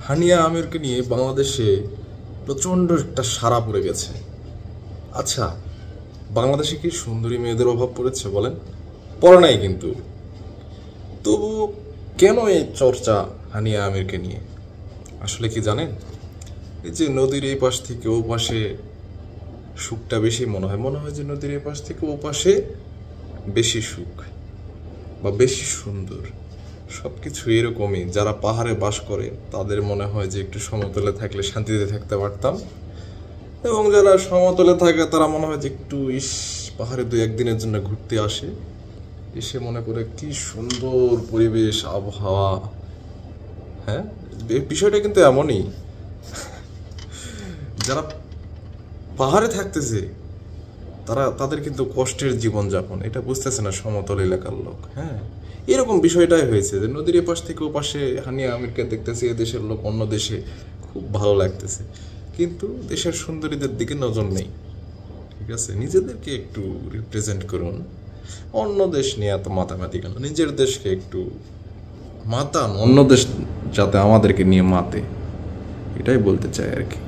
হানিয়া আমিরকে নিয়ে বাংলাদেশে প্রচণ্ড একটা সাড়া পড়ে গেছে। আচ্ছা, বাংলাদেশে কি সুন্দরী মেয়েদের অভাব পড়েছে বলেন? পড়ে নাই কিন্তু, তবু কেন এই চর্চা হানিয়া আমিরকে নিয়ে? আসলে কি জানেন, এই যে নদীর এই পাশ থেকে ও পাশে সুখটা বেশি মনে হয় যে নদীর এই পাশ থেকে ও পাশে বেশি সুখ বা বেশি সুন্দর। সবকিছু এরকমই। যারা পাহাড়ে বাস করে তাদের মনে হয় যে একটু সমতলে থাকলে শান্তিতে থাকতে পারতাম, এবং যারা সমতলে থাকে তারা মনে হয় যে একটু পাহাড়ে 2-1 দিনের জন্য ঘুরতে আসে, এসে মনে করে কি সুন্দর পরিবেশ, আবহাওয়া। হ্যাঁ, বিষয়টা কিন্তু এমনই। যারা পাহাড়ে থাকতেছে তাদের কিন্তু কষ্টের জীবনযাপন, এটা বুঝতেছে না সমতল এলাকার লোক। হ্যাঁ, এরকম বিষয়টাই হয়েছে যে নদীর এপাশ থেকে ওপাশে হানিয়া আমিরকে দেখতেছে এ দেশের লোক, অন্য দেশে খুব ভালো লাগতেছে, কিন্তু দেশের সুন্দরীদের দিকে নজর নেই। ঠিক আছে, নিজেদেরকে একটু রিপ্রেজেন্ট করুন, অন্য দেশ নিয়ে এত মাতামাতি কেন? নিজের দেশকে একটু মাতান, অন্য দেশ যাতে আমাদেরকে নিয়ে মাতে, এটাই বলতে চাই আর কি।